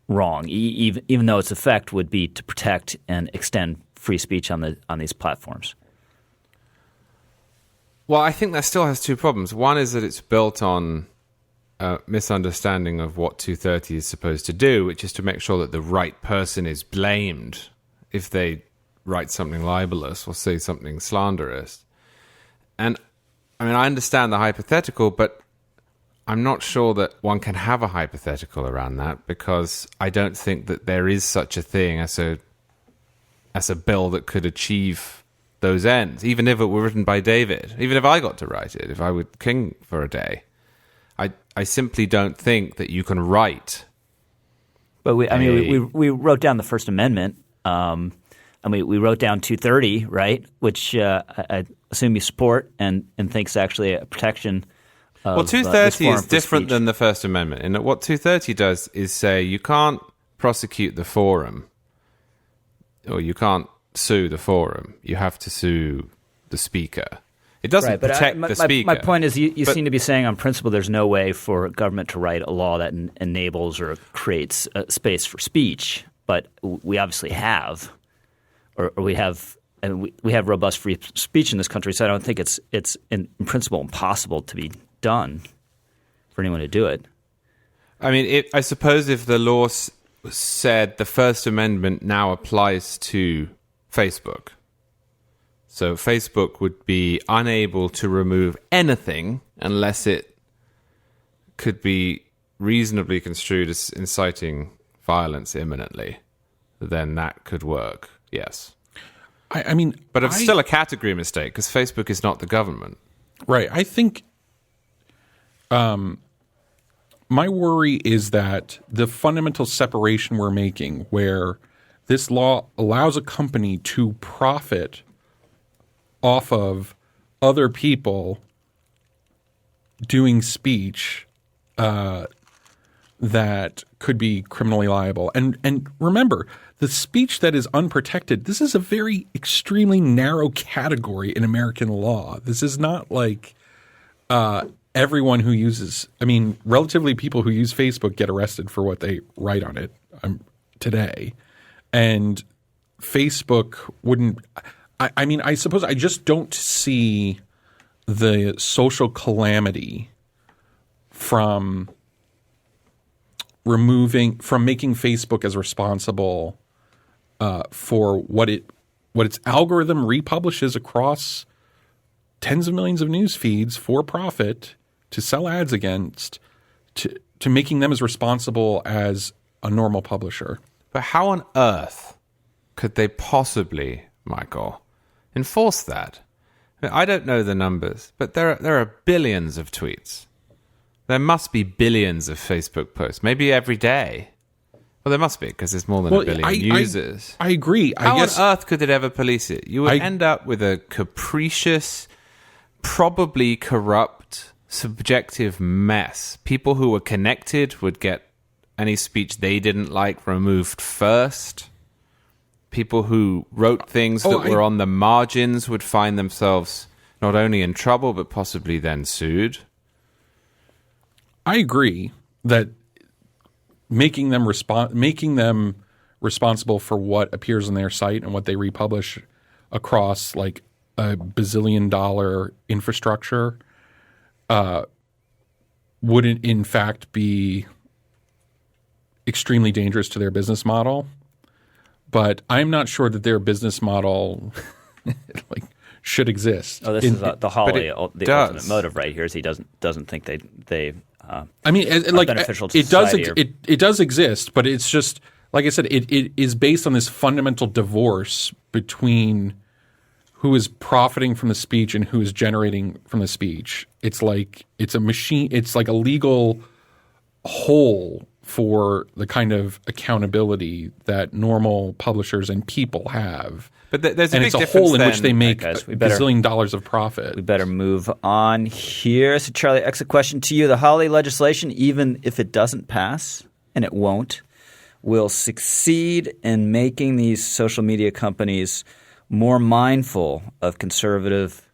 wrong, even though its effect would be to protect and extend free speech on these platforms? Well, I think that still has two problems. One is that it's built on a misunderstanding of what 230 is supposed to do, which is to make sure that the right person is blamed if they write something libelous or say something slanderous. And I mean, I understand the hypothetical, but I'm not sure that one can have a hypothetical around that, because I don't think that there is such a thing as a bill that could achieve those ends, even if it were written by David, even if I got to write it, if I were king for a day. I simply don't think that you can write. But we wrote down the First Amendment. We wrote down 230, right, which I assume you support and think's actually a protection of, well, 230 is different than the First Amendment, in that what 230 does is say you can't prosecute the forum, or you can't sue the forum. You have to sue the speaker. It doesn't protect the speaker. My point is you seem to be saying on principle there's no way for government to write a law that enables or creates a space for speech, but we obviously have. Or we have robust free speech in this country, so I don't think it's in principle impossible to be done for anyone to do it. I mean, I suppose if the law said the First Amendment now applies to Facebook, so Facebook would be unable to remove anything unless it could be reasonably construed as inciting violence imminently, then that could work. Yes. But it's still a category mistake, because Facebook is not the government. Right. I think my worry is that the fundamental separation we're making, where this law allows a company to profit off of other people doing speech that could be criminally liable. And remember, the speech that is unprotected, this is a very extremely narrow category in American law. This is not like everyone who uses – I mean, relatively people who use Facebook get arrested for what they write on it today. And Facebook wouldn't – I mean, I suppose I just don't see the social calamity from making Facebook as responsible for what its algorithm republishes across tens of millions of news feeds for profit to sell ads against, to making them as responsible as a normal publisher. But how on earth could they possibly, Michael, enforce that? I don't know the numbers, but there are billions of tweets. There must be billions of Facebook posts, maybe every day. Well, there must be, because there's more than a billion users. I agree. How on earth could it ever police it? You would end up with a capricious, probably corrupt, subjective mess. People who were connected would get any speech they didn't like removed first. People who wrote things that were on the margins would find themselves not only in trouble, but possibly then sued. I agree that making them responsible for what appears on their site and what they republish across like a bazillion-dollar infrastructure wouldn't in fact be extremely dangerous to their business model. But I'm not sure that their business model should exist. Oh, this is the Hawley. The ultimate motive right here is he doesn't think they I mean, like beneficial to it society. It does exist, but it's just like I said. It is based on this fundamental divorce between who is profiting from the speech and who is generating from the speech. It's like it's a machine. It's like a legal hole for the kind of accountability that normal publishers and people have. But there's and a it's big a hole in then, which they make guys, $1 billion of profit. We better move on here. So, Charlie, exit question to you. The Hawley legislation, even if it doesn't pass, and it won't, will succeed in making these social media companies more mindful of conservative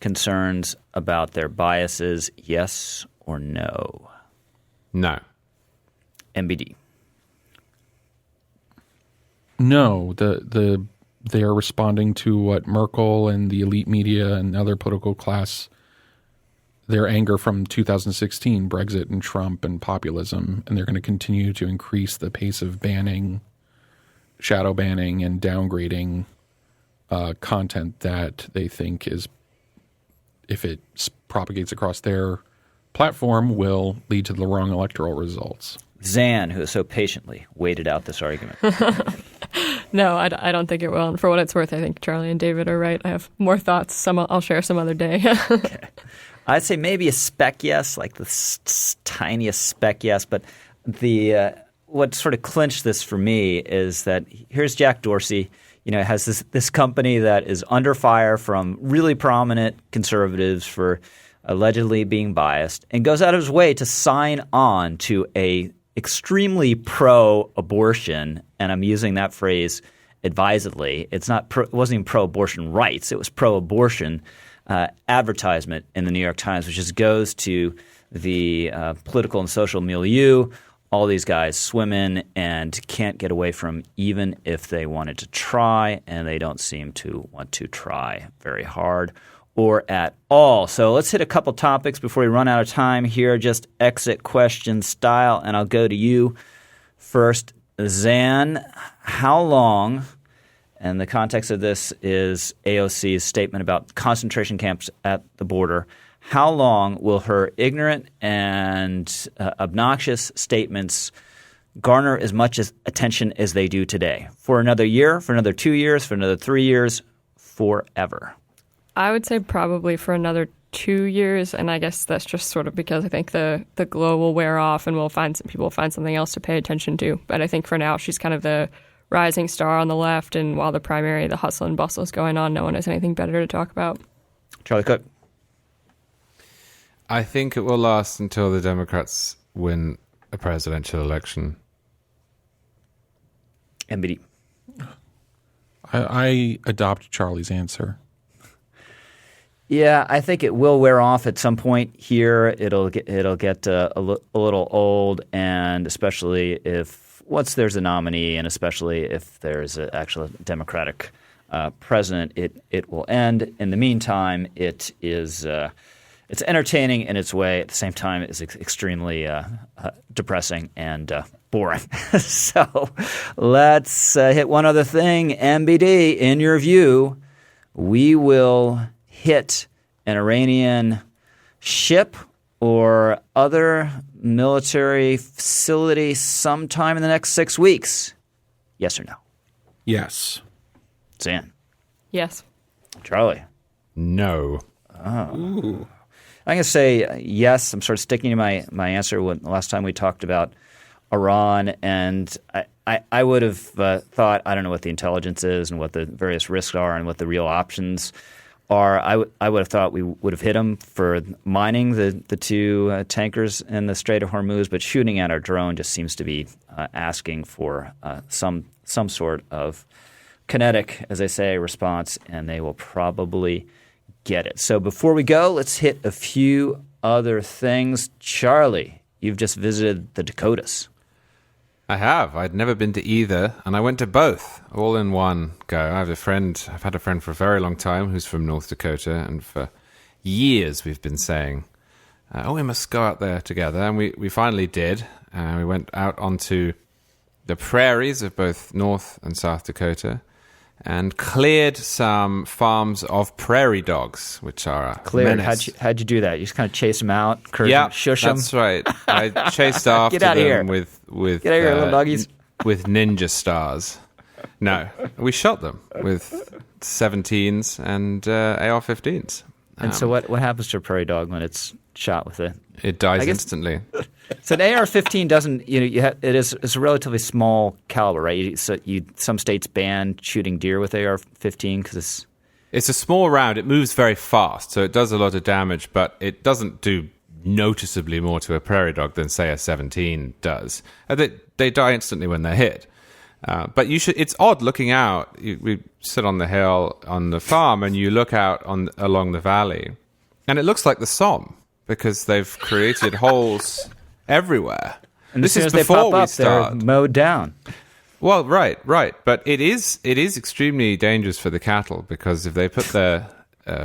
concerns about their biases, yes or no? No. MBD. No, they are responding to what Merkel and the elite media and other political class, their anger from 2016, Brexit and Trump and populism, and they're going to continue to increase the pace of banning, shadow banning, and downgrading content that they think is, if it propagates across their platform, will lead to the wrong electoral results. Zan, who has so patiently waited out this argument. No, I don't think it will. And for what it's worth, I think Charlie and David are right. I have more thoughts. I'll share some other day. Okay. I'd say maybe a speck yes, like the tiniest speck yes. But what sort of clinched this for me is that here's Jack Dorsey. Has this company that is under fire from really prominent conservatives for allegedly being biased, and goes out of his way to sign on to a extremely pro-abortion, and I'm using that phrase advisedly. It wasn't even pro-abortion rights. It was pro-abortion advertisement in the New York Times, which just goes to the political and social milieu. All these guys swim in and can't get away from, even if they wanted to try, and they don't seem to want to try very hard or at all. So let's hit a couple topics before we run out of time here, just exit question style, and I'll go to you first. Zan, how long, and the context of this is AOC's statement about concentration camps at the border, how long will her ignorant and obnoxious statements garner as much attention as they do today? For another year, for another 2 years, for another 3 years, forever? I would say probably for another 2 years, and I guess that's just sort of because I think the glow will wear off and people will find something else to pay attention to. But I think for now she's kind of the rising star on the left, and while the primary, the hustle and bustle is going on, no one has anything better to talk about. Charlie Cook. I think it will last until the Democrats win a presidential election. MBD. I adopt Charlie's answer. Yeah, I think it will wear off at some point here. It'll get a little old, and especially if once there's a nominee, and especially if there's an actual Democratic president, it will end. In the meantime, it is it's entertaining in its way. At the same time, it's extremely depressing and boring. So let's hit one other thing. MBD, in your view, we will hit an Iranian ship or other military facility sometime in the next 6 weeks? Yes or no? Yes. Zan? Yes. Charlie? No. Ooh. I'm going to say yes. I'm sort of sticking to my answer when the last time we talked about Iran, and I would have thought, I don't know what the intelligence is and what the various risks are and what the real options are. I would have thought we would have hit them for mining the two tankers in the Strait of Hormuz, but shooting at our drone just seems to be asking for some sort of kinetic, as I say, response, and they will probably get it. So before we go, let's hit a few other things. Charlie, you've just visited the Dakotas. I have. I'd never been to either, and I went to both, all in one go. I've had a friend for a very long time who's from North Dakota, and for years we've been saying, we must go out there together, and we finally did. We went out onto the prairies of both North and South Dakota and cleared some farms of prairie dogs, which are a menace. How'd you do that? You just kind of chase them out, shush them? That's right. I chased after them with Get out of here, little doggies. With ninja stars. No, we shot them with 17s and AR-15s. And so what happens to a prairie dog when it's shot with it? It dies instantly. So an AR-15 doesn't, it's a relatively small caliber, right? Some states ban shooting deer with AR-15 because it's a small round. It moves very fast, so it does a lot of damage, but it doesn't do noticeably more to a prairie dog than, say, a 17 does. They die instantly when they're hit. But it's odd looking out. We sit on the hill on the farm, and you look out along the valley, and it looks like the Somme because they've created holes everywhere. And this as soon is as before they pop we up, start. they're mowed down. Well, right. But it is extremely dangerous for the cattle because if they put their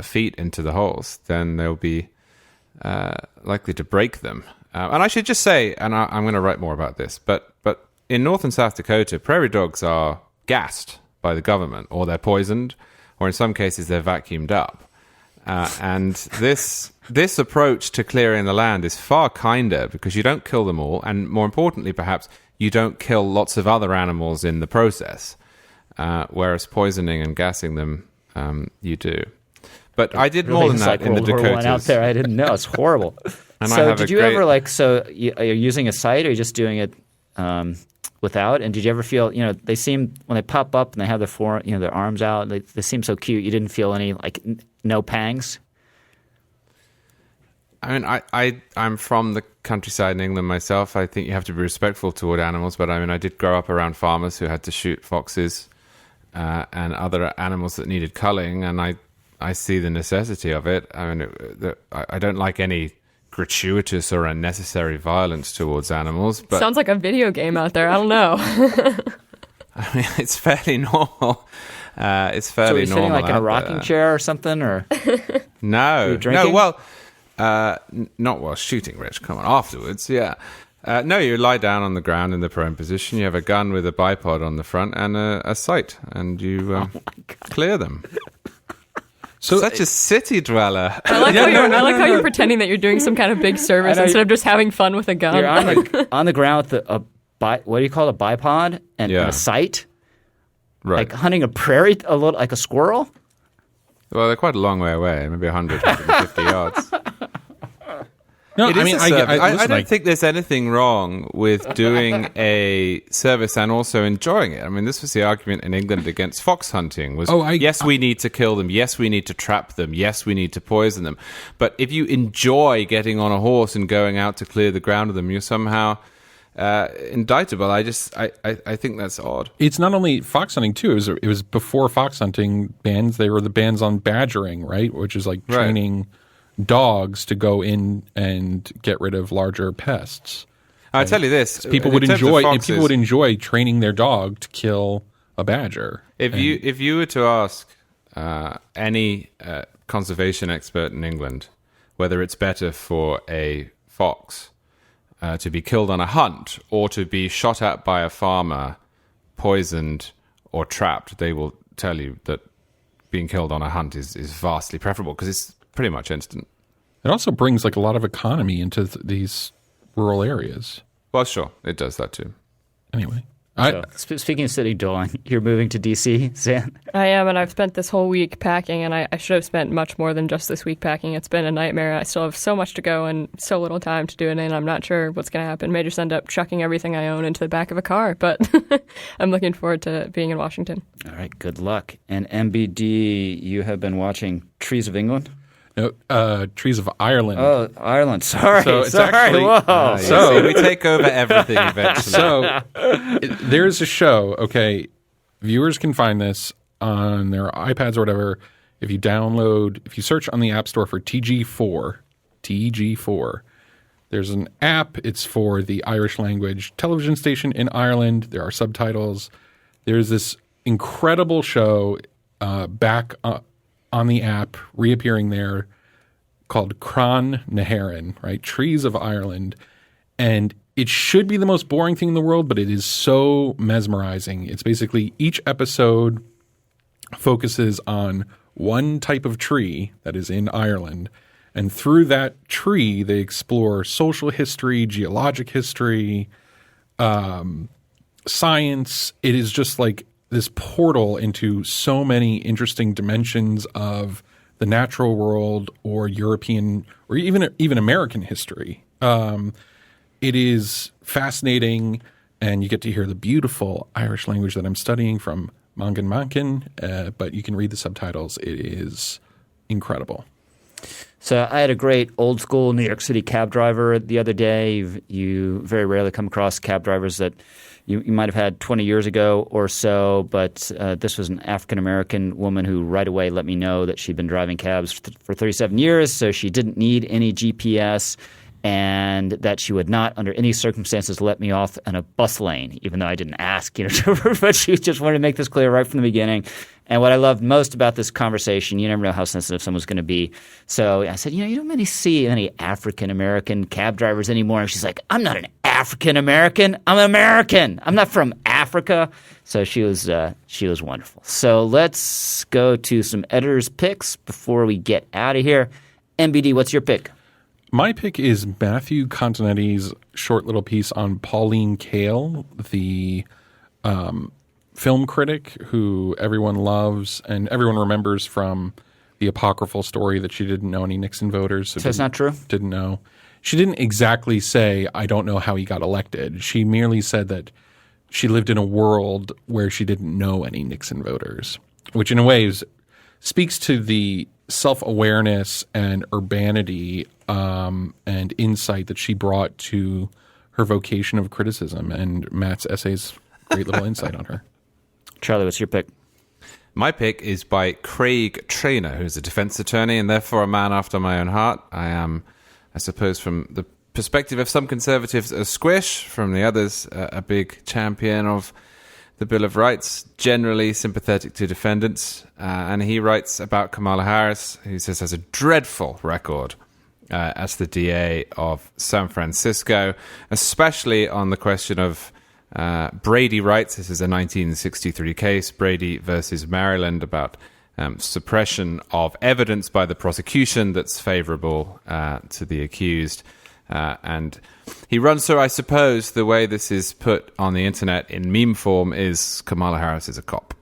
feet into the holes, then they'll be likely to break them. And I should just say, and I'm going to write more about this, but in North and South Dakota, prairie dogs are gassed by the government, or they're poisoned, or in some cases they're vacuumed up. And this approach to clearing the land is far kinder because you don't kill them all, and more importantly, perhaps, you don't kill lots of other animals in the process, whereas poisoning and gassing them, you do. But I did more than that in the Dakotas. Out there, I didn't know. It's horrible. And so did you ever are you using a sight, or are you just doing it without? And did you ever feel, they seem, when they pop up and they have their arms out, they seem so cute. You didn't feel any, no pangs? I mean, I'm from the countryside in England myself. I think you have to be respectful toward animals, but I mean, I did grow up around farmers who had to shoot foxes and other animals that needed culling, and I see the necessity of it. I mean, I don't like any gratuitous or unnecessary violence towards animals. But sounds like a video game out there. I don't know. I mean, it's fairly normal. It's fairly normal. So you're sitting in a rocking chair or something, or no? Well, not while shooting, Rich. Come on, afterwards, yeah. No, you lie down on the ground in the prone position. You have a gun with a bipod on the front and a sight, and you clear them. So such a city dweller. I like how you're pretending that you're doing some kind of big service instead of just having fun with a gun. You're on the ground with what do you call it, a bipod and a sight? Right. Like hunting a prairie, like a squirrel? Well, they're quite a long way away, maybe 100, 150 yards. No, It I is mean, a service. I listen, don't think there's anything wrong with doing a service and also enjoying it. I mean, this was the argument in England against fox hunting. Yes, we need to kill them. Yes, we need to trap them. Yes, we need to poison them. But if you enjoy getting on a horse and going out to clear the ground of them, you're somehow indictable. I think that's odd. It's not only fox hunting too. It was before fox hunting bans. They were the bans on badgering, right? Which is like training dogs to go in and get rid of larger pests. I tell you this: people would enjoy training their dog to kill a badger. If you were to ask any conservation expert in England whether it's better for a fox to be killed on a hunt or to be shot at by a farmer, poisoned or trapped, they will tell you that being killed on a hunt is vastly preferable because it's pretty much instant. It also brings like a lot of economy into these rural areas. Well, sure, it does that too. Anyway. Speaking of city dwelling, you're moving to D.C., Zan? I am, and I've spent this whole week packing, and I should have spent much more than just this week packing. It's been a nightmare. I still have so much to go and so little time to do it, and I'm not sure what's going to happen. May just end up chucking everything I own into the back of a car, but I'm looking forward to being in Washington. All right, good luck. And MBD, you have been watching Trees of England? No, Trees of Ireland. Oh, Ireland. Sorry. So it's sorry. actually, Whoa. So we take over everything eventually. So there's a show. Okay, viewers can find this on their iPads or whatever. If you search on the App Store for TG4, there's an app. It's for the Irish language television station in Ireland. There are subtitles. There's this incredible show back on the app, reappearing there, called Cran na HÉireann, right? Trees of Ireland. And it should be the most boring thing in the world, but it is so mesmerizing. It's basically each episode focuses on one type of tree that is in Ireland. And through that tree, they explore social history, geologic history, science. It is just like this portal into so many interesting dimensions of the natural world or European or even American history. It is fascinating, and you get to hear the beautiful Irish language that I'm studying from Mangan Mankin, but you can read the subtitles. It is incredible. So I had a great old school New York City cab driver the other day. You very rarely come across cab drivers that you might have had 20 years ago or so, but this was an African-American woman who right away let me know that she'd been driving cabs for 37 years, so she didn't need any GPS, and that she would not under any circumstances let me off in a bus lane, even though I didn't ask, but she just wanted to make this clear right from the beginning. And what I loved most about this conversation, you never know how sensitive someone's going to be. So I said, you don't really see any African-American cab drivers anymore. And she's like, I'm not an African-American. I'm American. I'm not from Africa. So she was wonderful. So let's go to some editor's picks before we get out of here. MBD, what's your pick? My pick is Matthew Continetti's short little piece on Pauline Kael, the film critic who everyone loves and everyone remembers from the apocryphal story that she didn't know any Nixon voters. So it's not true? Didn't know. She didn't exactly say, I don't know how he got elected. She merely said that she lived in a world where she didn't know any Nixon voters, which in a way speaks to the self-awareness and urbanity and insight that she brought to her vocation of criticism. And Matt's essay's great little insight on her. Charlie, what's your pick? My pick is by Craig Trainer, who's a defense attorney and therefore a man after my own heart. I am, I suppose, from the perspective of some conservatives, a squish, from the others, a big champion of the Bill of Rights, generally sympathetic to defendants. And he writes about Kamala Harris, who says has a dreadful record as the DA of San Francisco, especially on the question of Brady rights. This is a 1963 case, Brady versus Maryland, about suppression of evidence by the prosecution that's favorable to the accused. And he runs through, I suppose, the way this is put on the internet in meme form is Kamala Harris is a cop.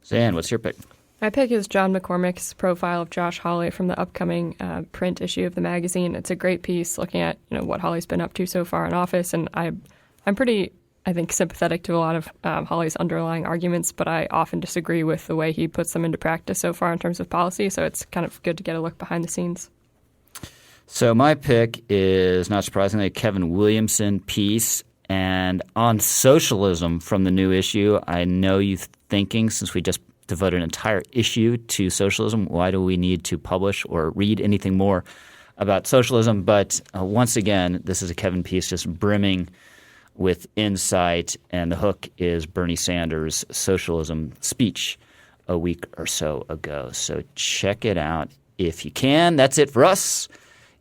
Zan, what's your pick? My pick is John McCormick's profile of Josh Hawley from the upcoming print issue of the magazine. It's a great piece looking at what Hawley's been up to so far in office, and I'm pretty, I think, sympathetic to a lot of Hawley's underlying arguments, but I often disagree with the way he puts them into practice so far in terms of policy, so it's kind of good to get a look behind the scenes. So my pick is, not surprisingly, a Kevin Williamson piece. And on socialism from the new issue, I know you thinking, since we just devoted an entire issue to socialism, why do we need to publish or read anything more about socialism? But once again, this is a Kevin piece just brimming with insight, and the hook is Bernie Sanders' socialism speech a week or so ago. So check it out if you can. That's it for us.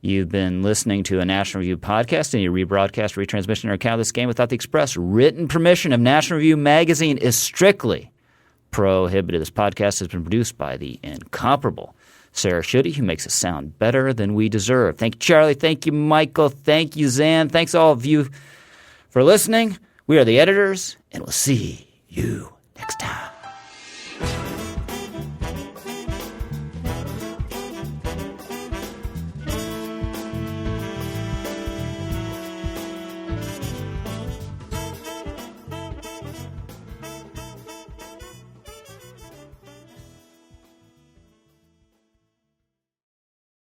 You've been listening to a National Review podcast. Any rebroadcast, retransmission, or account of this game without the express written permission of National Review magazine is strictly prohibited. This podcast has been produced by the incomparable Sarah Schutte, who makes us sound better than we deserve. Thank you, Charlie. Thank you, Michael. Thank you, Zan. Thanks all of you for listening. We are the editors, and we'll see you